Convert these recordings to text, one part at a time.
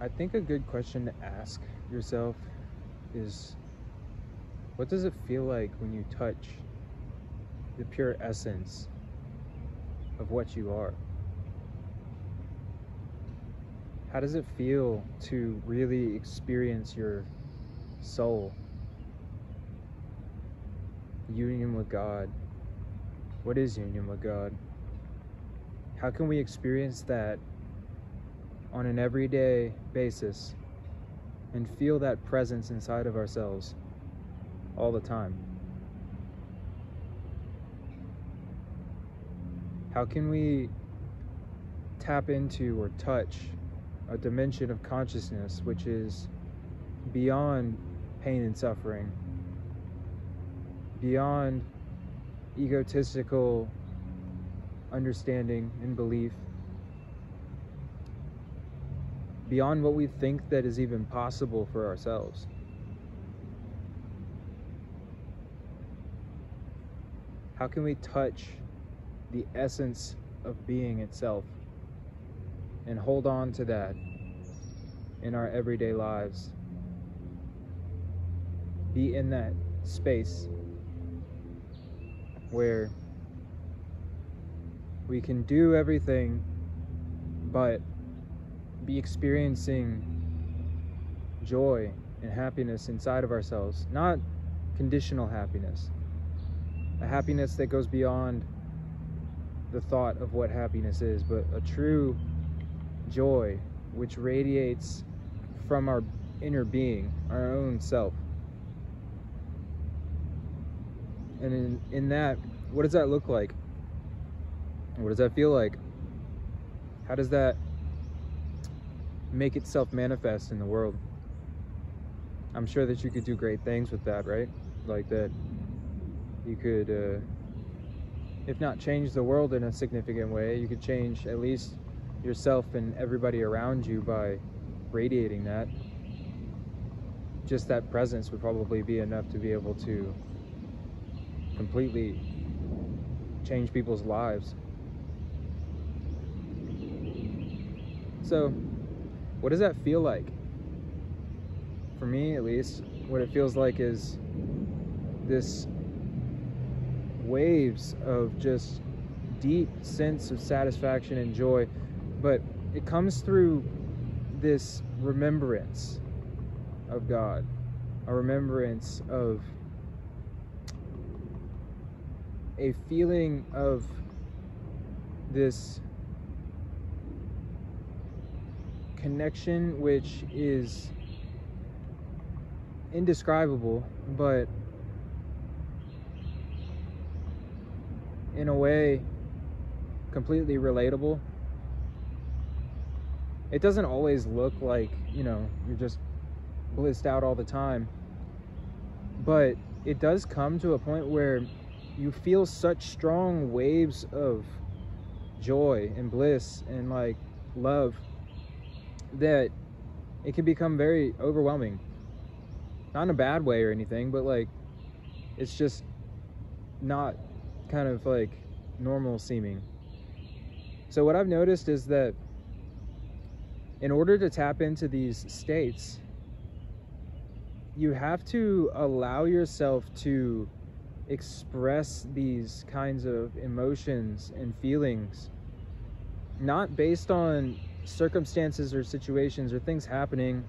I think a good question to ask yourself is, what does it feel like when you touch the pure essence of what you are? How does it feel to really experience your soul, union with God? What is union with God? How can we experience that on an everyday basis and feel that presence inside of ourselves all the time? How can we tap into or touch a dimension of consciousness which is beyond pain and suffering, beyond egotistical understanding and belief, beyond what we think that is even possible for ourselves? How can we touch the essence of being itself and hold on to that in our everyday lives? Be in that space where we can do everything but be experiencing joy and happiness inside of ourselves. Not conditional happiness, a happiness that goes beyond the thought of what happiness is, but a true joy which radiates from our inner being, our own self. And in that, what does that look like? What does that feel like? How does that make itself manifest in the world? I'm sure that you could do great things with that, right? Like that you could, if not change the world in a significant way, you could change at least yourself and everybody around you by radiating that. Just that presence would probably be enough to be able to completely change people's lives. So, what does that feel like? For me, at least, what it feels like is this waves of just deep sense of satisfaction and joy, but it comes through this remembrance of God, a remembrance of a feeling of this connection which is indescribable, but in a way completely relatable. It doesn't always look like, you're just blissed out all the time, but it does come to a point where you feel such strong waves of joy and bliss and like love that it can become very overwhelming. Not in a bad way or anything, but like it's just not kind of like normal seeming. So what I've noticed is that in order to tap into these states, you have to allow yourself to express these kinds of emotions and feelings, not based on circumstances or situations or things happening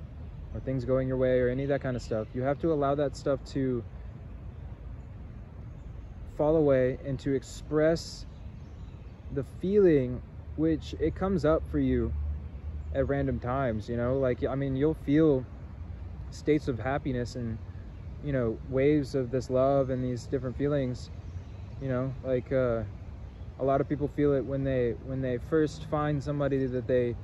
or things going your way or any of that kind of stuff. You have to allow that stuff to fall away and to express the feeling which it comes up for you at random times, you'll feel states of happiness and waves of this love and these different feelings, a lot of people feel it when they first find somebody that they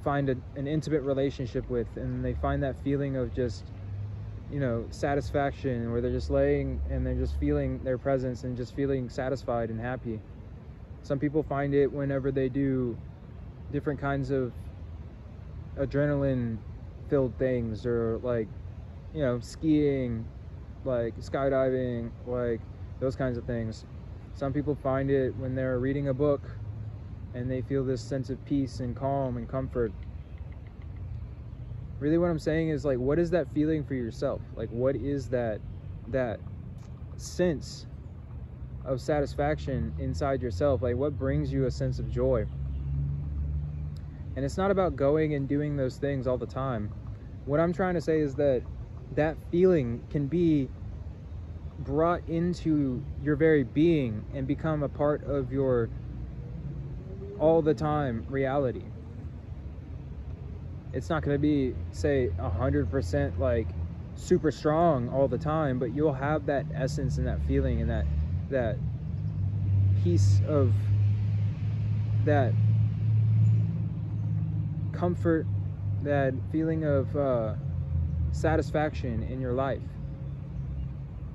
find an intimate relationship with, and they find that feeling of just satisfaction, where they're just laying and they're just feeling their presence and just feeling satisfied and happy. Some people find it whenever they do different kinds of adrenaline filled things, or skiing, like skydiving, like those kinds of things. Some people find it when they're reading a book and they feel this sense of peace and calm and comfort. Really what I'm saying is, like, what is that feeling for yourself? Like, what is that sense of satisfaction inside yourself? Like, what brings you a sense of joy? And it's not about going and doing those things all the time. What I'm trying to say is that that feeling can be brought into your very being and become a part of your all the time reality. It's not going to be, say, 100% like super strong all the time, but you'll have that essence and that feeling and that piece of that comfort, that feeling of satisfaction in your life.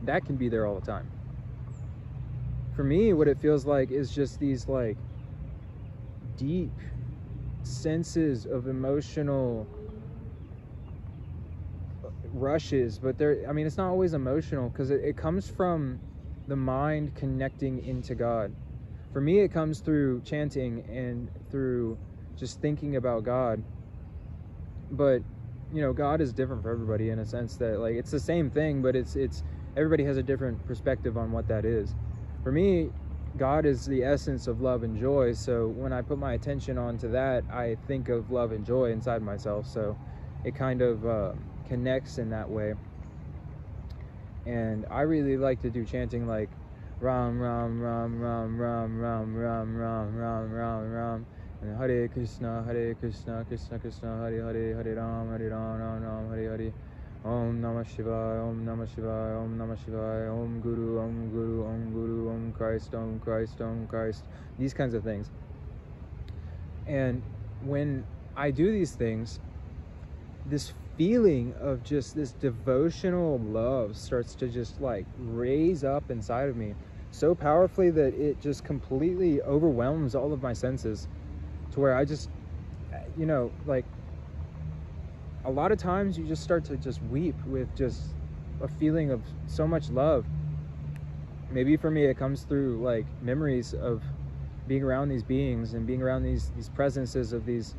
That can be there all the time. For me, what it feels like is just these like deep senses of emotional rushes, but I mean, it's not always emotional, because it comes from the mind connecting into God. For me, it comes through chanting and through just thinking about God. But you know, God is different for everybody, in a sense that, like, it's the same thing, but it's everybody has a different perspective on what that is. For me, God is the essence of love and joy, so when I put my attention onto that, I think of love and joy inside myself, so it kind of connects in that way. And I really like to do chanting like Ram Ram Ram Ram Ram Ram Ram Ram Ram Ram Ram, and Hare Krishna Krishna Krishna Hare Hare, Hare Ram Ram Ram Hare Hare, Om Namah Shivaya, Om Namah Shivaya, Om Namah Shivaya, Om Guru, Om Guru, Om Guru, Om Christ, Om Christ, Om Christ, these kinds of things. And when I do these things, this feeling of just this devotional love starts to just like raise up inside of me so powerfully that it just completely overwhelms all of my senses, to where I just, you know, like, a lot of times you just start to just weep with just a feeling of so much love. Maybe for me it comes through like memories of being around these beings and being around these presences of these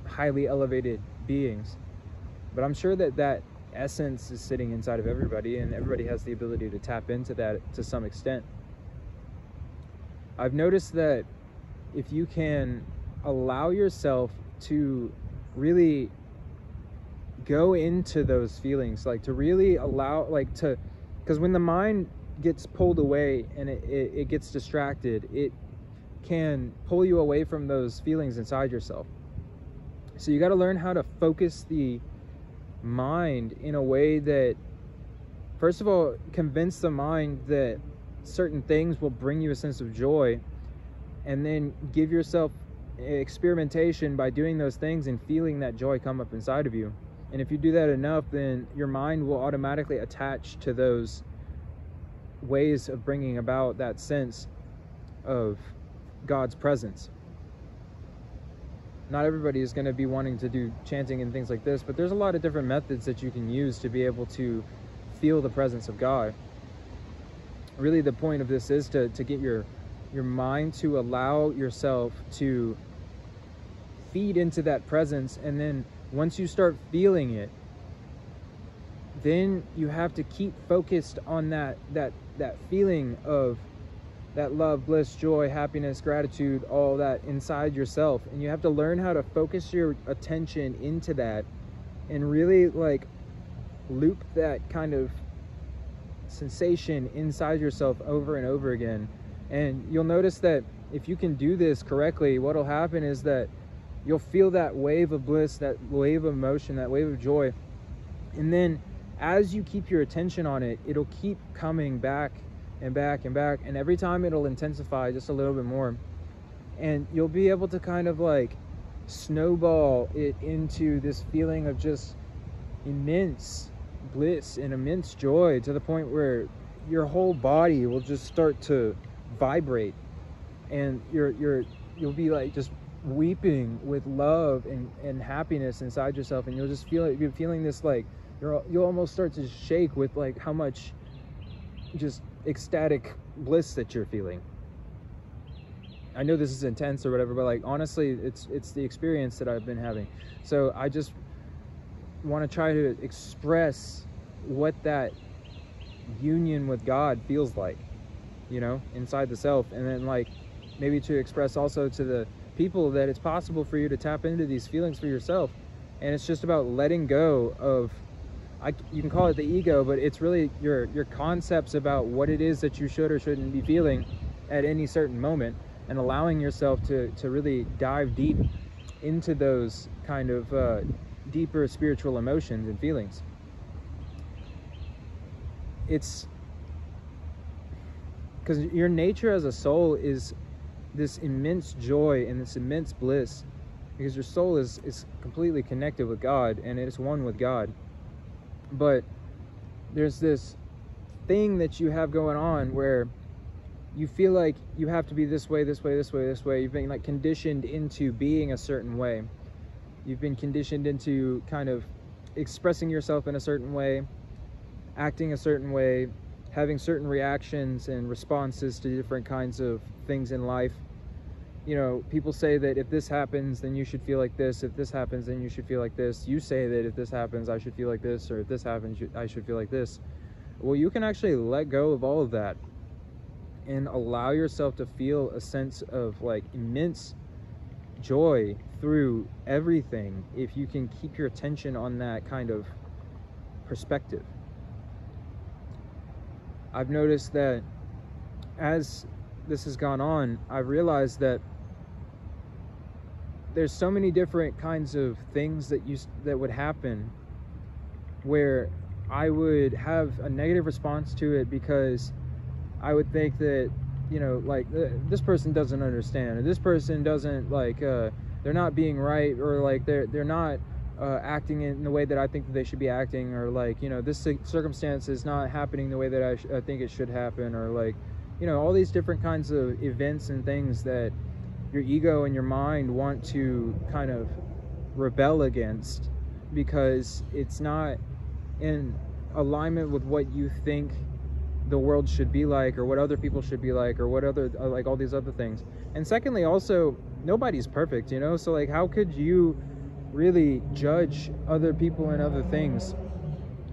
highly elevated beings. But I'm sure that essence is sitting inside of everybody, and everybody has the ability to tap into that to some extent. I've noticed that if you can allow yourself to really go into those feelings, like to really allow, like to, because when the mind gets pulled away and it gets distracted, it can pull you away from those feelings inside yourself. So you got to learn how to focus the mind in a way that, first of all, convince the mind that certain things will bring you a sense of joy, and then give yourself experimentation by doing those things and feeling that joy come up inside of you. And if you do that enough, then your mind will automatically attach to those ways of bringing about that sense of God's presence. Not everybody is going to be wanting to do chanting and things like this, but there's a lot of different methods that you can use to be able to feel the presence of God. Really, the point of this is to get your mind to allow yourself to feed into that presence, and then once you start feeling it, then you have to keep focused on that feeling of that love, bliss, joy, happiness, gratitude, all that inside yourself. And you have to learn how to focus your attention into that and really like loop that kind of sensation inside yourself over and over again. And you'll notice that if you can do this correctly, what'll happen is that you'll feel that wave of bliss, that wave of emotion, that wave of joy. And then as you keep your attention on it, it'll keep coming back and back and back, and every time it'll intensify just a little bit more, and you'll be able to kind of like snowball it into this feeling of just immense bliss and immense joy, to the point where your whole body will just start to vibrate, and you'll be like just weeping with love and happiness inside yourself, and you'll just feel it. You're feeling this like you'll almost start to shake with like how much just ecstatic bliss that you're feeling. I know this is intense or whatever, but like honestly, it's the experience that I've been having. So I just want to try to express what that union with God feels like, inside the self. And then like maybe to express also to the people that it's possible for you to tap into these feelings for yourself. And it's just about letting go of, you can call it the ego, but it's really your concepts about what it is that you should or shouldn't be feeling at any certain moment, and allowing yourself to really dive deep into those kind of deeper spiritual emotions and feelings. It's because your nature as a soul is this immense joy and this immense bliss, because your soul is completely connected with God and it is one with God. But there's this thing that you have going on where you feel like you have to be this way, this way, this way, this way. You've been like conditioned into being a certain way. You've been conditioned into kind of expressing yourself in a certain way, acting a certain way, having certain reactions and responses to different kinds of things in life. People say that if this happens, then you should feel like this. If this happens, then you should feel like this. You say that if this happens, I should feel like this, or if this happens, I should feel like this. Well, you can actually let go of all of that and allow yourself to feel a sense of like immense joy through everything if you can keep your attention on that kind of perspective. I've noticed that as this has gone on, I've realized that there's so many different kinds of things that would happen where I would have a negative response to it, because I would think that, this person doesn't understand, or this person doesn't they're not being right, or like they're not acting in the way that I think that they should be acting, or this circumstance is not happening the way that I think it should happen, or all these different kinds of events and things that your ego and your mind want to kind of rebel against, because it's not in alignment with what you think the world should be like, or what other people should be like, or what other like all these other things. And secondly, also, nobody's perfect, so like how could you really judge other people and other things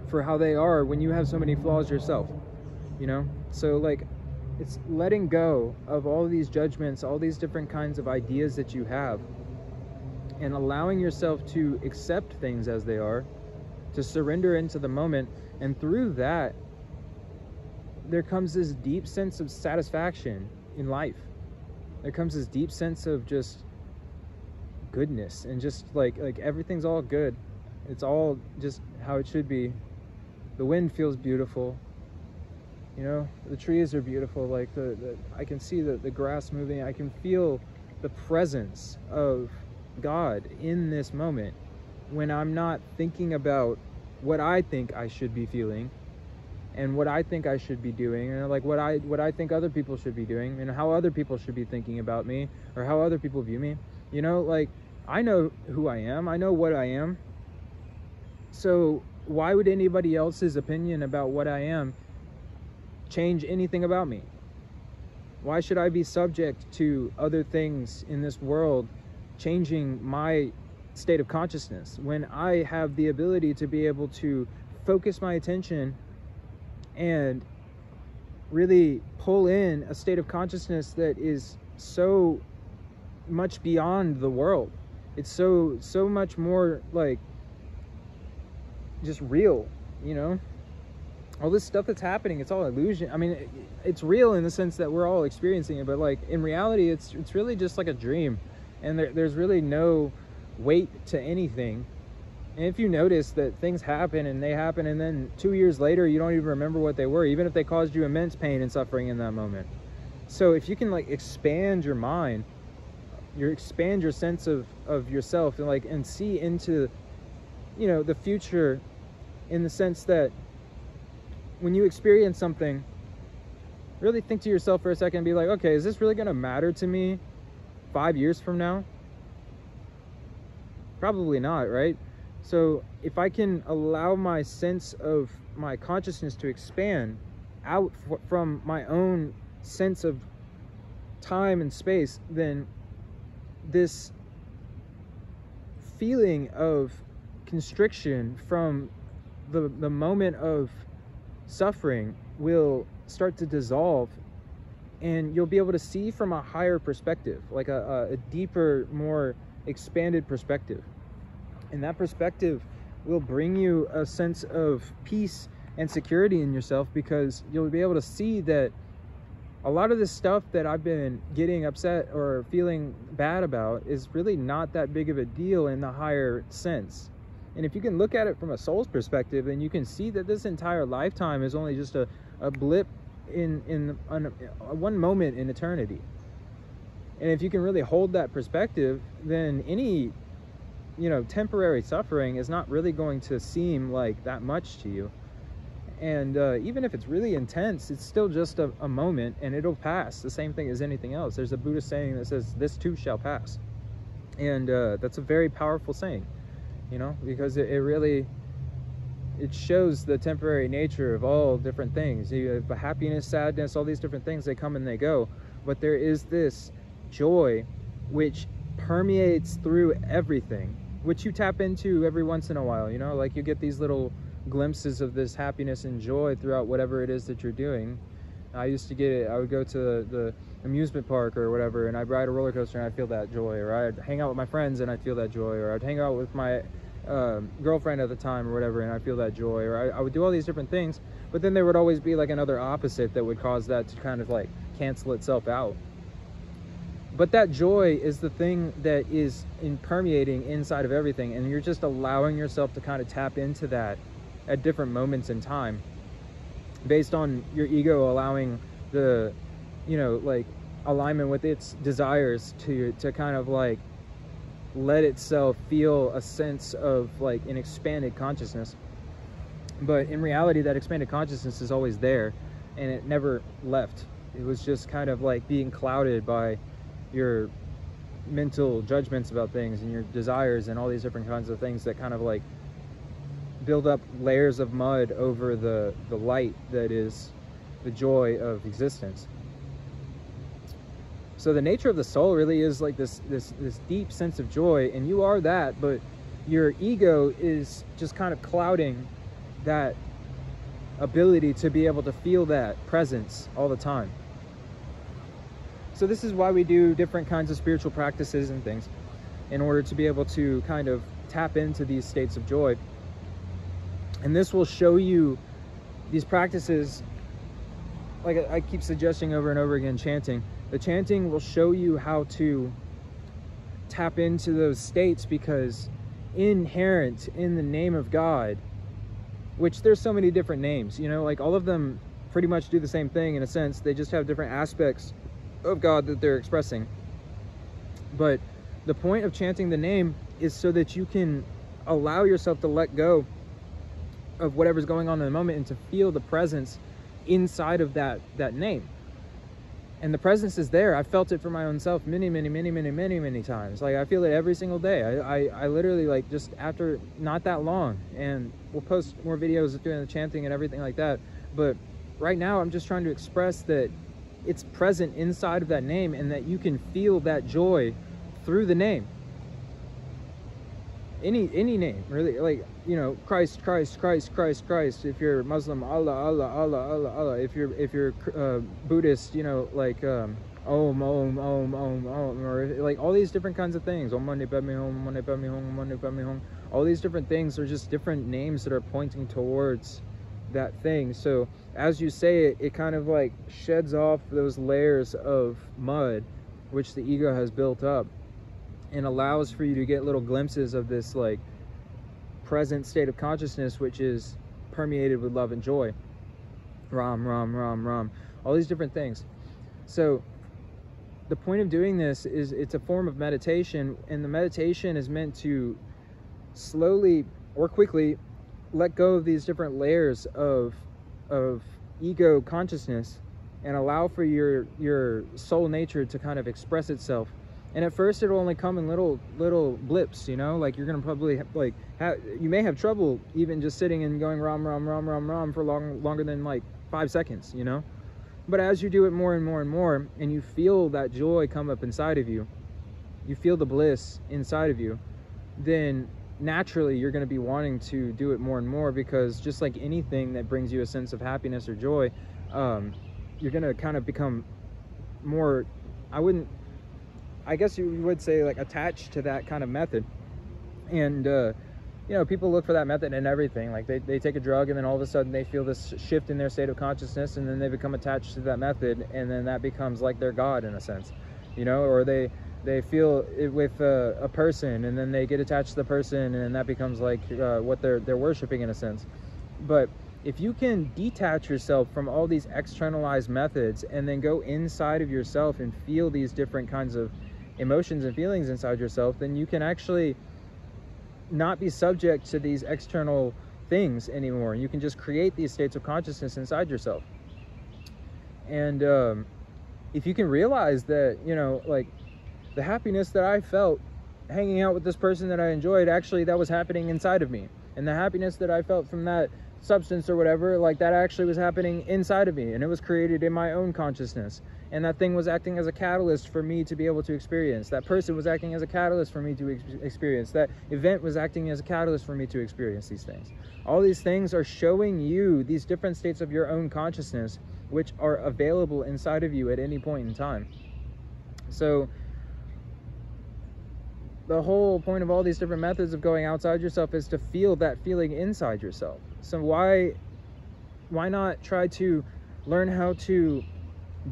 for how they are when you have so many flaws yourself? So like it's letting go of all of these judgments, all these different kinds of ideas that you have, and allowing yourself to accept things as they are, to surrender into the moment. And through that, there comes this deep sense of satisfaction in life. There comes this deep sense of just goodness, and just like everything's all good. It's all just how it should be. The wind feels beautiful. The trees are beautiful. Like I can see the grass moving. I can feel the presence of God in this moment when I'm not thinking about what I think I should be feeling and what I think I should be doing, and like what I think other people should be doing, and how other people should be thinking about me, or how other people view me. Like I know who I am. I know what I am. So why would anybody else's opinion about what I am change anything about me? Why should I be subject to other things in this world changing my state of consciousness, when I have the ability to be able to focus my attention and really pull in a state of consciousness that is so much beyond the world? It's so much more like just real, all this stuff that's happening, it's all illusion. I mean, it's real in the sense that we're all experiencing it, but like in reality, it's really just like a dream, and there's really no weight to anything. And if you notice that things happen, and they happen, and then 2 years later you don't even remember what they were, even if they caused you immense pain and suffering in that moment. So if you can like expand your mind, expand your sense of yourself, and see into the future, in the sense that when you experience something, really think to yourself for a second and be like, okay, is this really going to matter to me 5 years from now? Probably not, right? So if I can allow my sense of my consciousness to expand out from my own sense of time and space, then this feeling of constriction from the moment of suffering will start to dissolve, and you'll be able to see from a higher perspective, like a deeper, more expanded perspective. And that perspective will bring you a sense of peace and security in yourself, because you'll be able to see that a lot of this stuff that I've been getting upset or feeling bad about is really not that big of a deal in the higher sense. And if you can look at it from a soul's perspective, then you can see that this entire lifetime is only just a blip in one moment in eternity. And if you can really hold that perspective, then any, you know, temporary suffering is not really going to seem like that much to you. And even if it's really intense, it's still just a moment, and it'll pass. The same thing as anything else. There's a Buddhist saying that says, "This too shall pass." And that's a very powerful saying, you know, because it really, it shows the temporary nature of all different things. You have happiness, sadness, all these different things, they come and they go. But there is this joy which permeates through everything, which you tap into every once in a while, you know, like you get these little glimpses of this happiness and joy throughout whatever it is that you're doing. I used to get it, I would go to the amusement park or whatever, and I'd ride a roller coaster and I'd feel that joy, or I'd hang out with my friends and I'd feel that joy, or I'd hang out with my girlfriend at the time or whatever and I feel that joy, or I would do all these different things. But then there would always be like another opposite that would cause that to kind of like cancel itself out. But that joy is the thing that is permeating inside of everything, and you're just allowing yourself to kind of tap into that at different moments in time, based on your ego allowing the, you know, like alignment with its desires to kind of like let itself feel a sense of like an expanded consciousness. But in reality, that expanded consciousness is always there, and it never left. It was just kind of like being clouded by your mental judgments about things and your desires and all these different kinds of things that kind of like build up layers of mud over the light that is the joy of existence. So the nature of the soul really is like this deep sense of joy, and you are that, but your ego is just kind of clouding that ability to be able to feel that presence all the time. So this is why we do different kinds of spiritual practices and things, in order to be able to kind of tap into these states of joy. And this will show you these practices, like I keep suggesting over and over again, chanting. The chanting will show you how to tap into those states, because inherent in the name of God, which there's so many different names, you know, like all of them pretty much do the same thing in a sense. They just have different aspects of God that they're expressing. But the point of chanting the name is so that you can allow yourself to let go of whatever's going on in the moment and to feel the presence inside of that name. And the presence is there. I felt it for my own self many times. Like I feel it every single day. I literally, like, just after not that long, and we'll post more videos of doing the chanting and everything like that. But right now I'm just trying to express that it's present inside of that name, and that you can feel that joy through the name. Any name, really, like, you know, Christ. If you're Muslim, Allah. If you're Buddhist, you know, like Om, or like all these different kinds of things. Om Mani Padme Hum, Om Mani Padme Hum, Om Mani Padme Hum. All these different things are just different names that are pointing towards that thing. So as you say it, it kind of like sheds off those layers of mud which the ego has built up, and allows for you to get little glimpses of this like present state of consciousness, which is permeated with love and joy. Ram, all these different things. So the point of doing this is it's a form of meditation, and the meditation is meant to slowly or quickly let go of these different layers of ego consciousness, and allow for your soul nature to kind of express itself. And at first it'll only come in little blips, you know, like you're gonna probably like you may have trouble even just sitting and going ram for longer than like 5 seconds, you know. But as you do it more and more and more, and you feel that joy come up inside of you, you feel the bliss inside of you, then naturally you're going to be wanting to do it more and more, because just like anything that brings you a sense of happiness or joy, you're going to kind of become more, I guess you would say, like, attached to that kind of method. And you know, people look for that method in everything. Like they take a drug, and then all of a sudden they feel this shift in their state of consciousness, and then they become attached to that method, and then that becomes like their God in a sense, you know. Or they feel it with a person, and then they get attached to the person, and that becomes like what they're worshiping in a sense. But if you can detach yourself from all these externalized methods and then go inside of yourself and feel these different kinds of emotions and feelings inside yourself, then you can actually not be subject to these external things anymore. You can just create these states of consciousness inside yourself. And if you can realize that, you know, like, the happiness that I felt hanging out with this person that I enjoyed, actually that was happening inside of me. And the happiness that I felt from that substance or whatever, like, that actually was happening inside of me, and it was created in my own consciousness. And that thing was acting as a catalyst for me to be able to experience. That person was acting as a catalyst for me to experience. That event was acting as a catalyst for me to experience these things. All these things are showing you these different states of your own consciousness, which are available inside of you at any point in time. So the whole point of all these different methods of going outside yourself is to feel that feeling inside yourself. So why not try to learn how to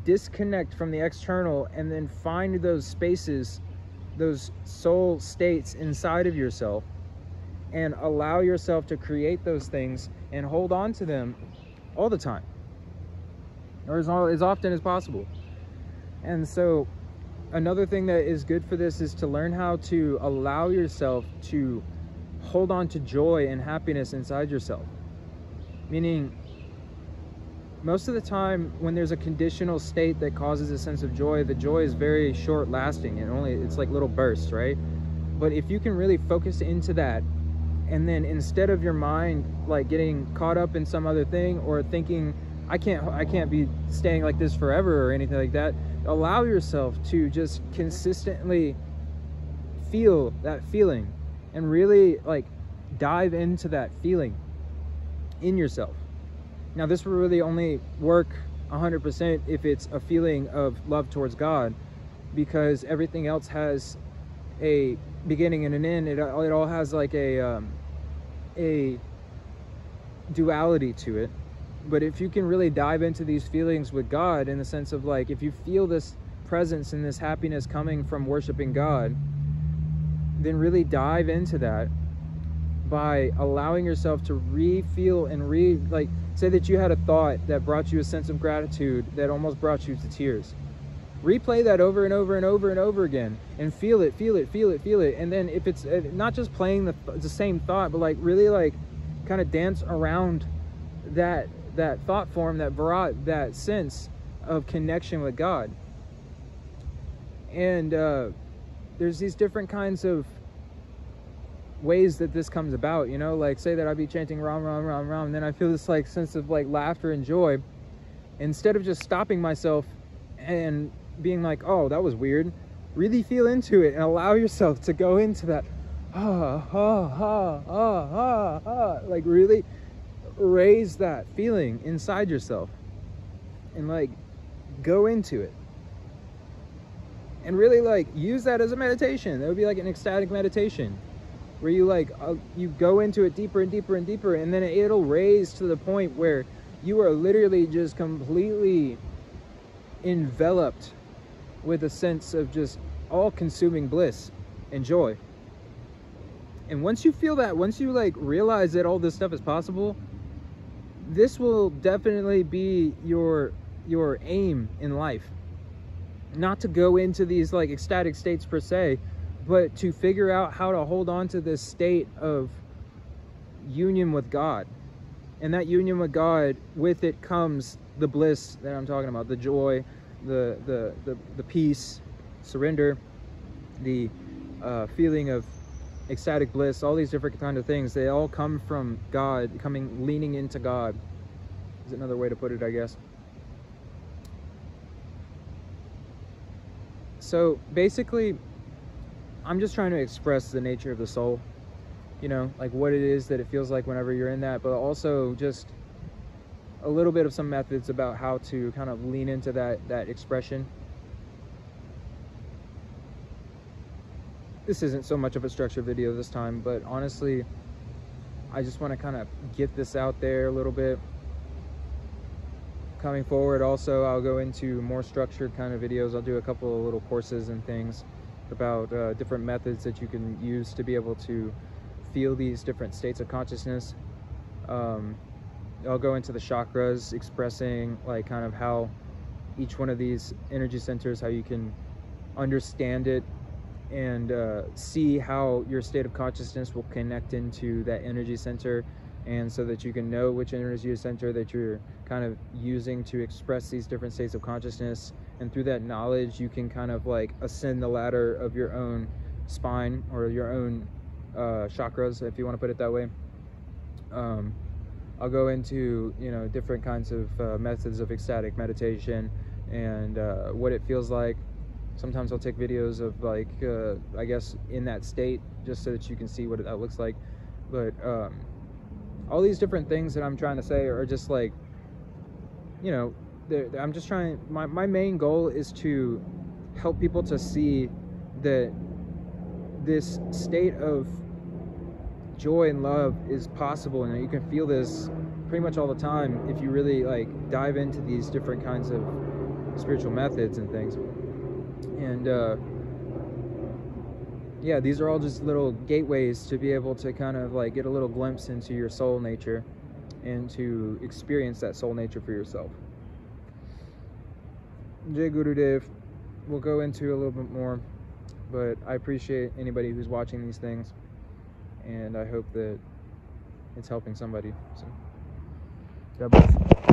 disconnect from the external, and then find those spaces, those soul states inside of yourself, and allow yourself to create those things and hold on to them all the time, or as often as possible. And so another thing that is good for this is to learn how to allow yourself to hold on to joy and happiness inside yourself. Meaning, most of the time when there's a conditional state that causes a sense of joy, the joy is very short lasting, and it's like little bursts, right? But if you can really focus into that, and then instead of your mind like getting caught up in some other thing, or thinking I can't be staying like this forever or anything like that, allow yourself to just consistently feel that feeling, and really like dive into that feeling in yourself. Now, this will really only work 100% if it's a feeling of love towards God, because everything else has a beginning and an end. It all has like a duality to it. But if you can really dive into these feelings with God, in the sense of like, if you feel this presence and this happiness coming from worshiping God, then really dive into that by allowing yourself to re-feel and like, say that you had a thought that brought you a sense of gratitude that almost brought you to tears. Replay that over and over and over and over again, and feel it. And then if it's not just playing the same thought, but like really like kind of dance around that thought form that brought that sense of connection with God. And there's these different kinds of ways that this comes about, you know, like say that I'd be chanting Ram Ram Ram Ram, and then I feel this like sense of like laughter and joy. Instead of just stopping myself and being like, oh, that was weird, really feel into it and allow yourself to go into that like really raise that feeling inside yourself, and like go into it, and really like use that as a meditation. That would be like an ecstatic meditation, where you like you go into it deeper and deeper and deeper, and then it'll raise to the point where you are literally just completely enveloped with a sense of just all-consuming bliss and joy. And once you feel that, once you like realize that all this stuff is possible, this will definitely be your aim in life. Not to go into these like ecstatic states per se, but to figure out how to hold on to this state of union with God. And that union with God, with it comes the bliss that I'm talking about, the joy, the peace, surrender, the feeling of ecstatic bliss, all these different kind of things. They all come from God, leaning into God is another way to put it, I guess. So basically, I'm just trying to express the nature of the soul you know, like what it is that it feels like whenever you're in that, but also just a little bit of some methods about how to kind of lean into that expression. This isn't so much of a structured video this time, but honestly, I just want to kind of get this out there a little bit. Coming forward, also, I'll go into more structured kind of videos. I'll do a couple of little courses and things about different methods that you can use to be able to feel these different states of consciousness. I'll go into the chakras, expressing like kind of how each one of these energy centers, how you can understand it and see how your state of consciousness will connect into that energy center, and so that you can know which energy center that you're kind of using to express these different states of consciousness. And through that knowledge, you can kind of like ascend the ladder of your own spine, or your own chakras, if you want to put it that way. I'll go into, you know, different kinds of methods of ecstatic meditation and what it feels like. Sometimes I'll take videos of like, I guess in that state, just so that you can see what that looks like. But all these different things that I'm trying to say are just like, you know, I'm just trying, my main goal is to help people to see that this state of joy and love is possible, and that you can feel this pretty much all the time if you really like dive into these different kinds of spiritual methods and things. And yeah, these are all just little gateways to be able to kind of like get a little glimpse into your soul nature and to experience that soul nature for yourself. Jai Gurudev. We'll go into a little bit more, but I appreciate anybody who's watching these things, and I hope that it's helping somebody. So, God bless.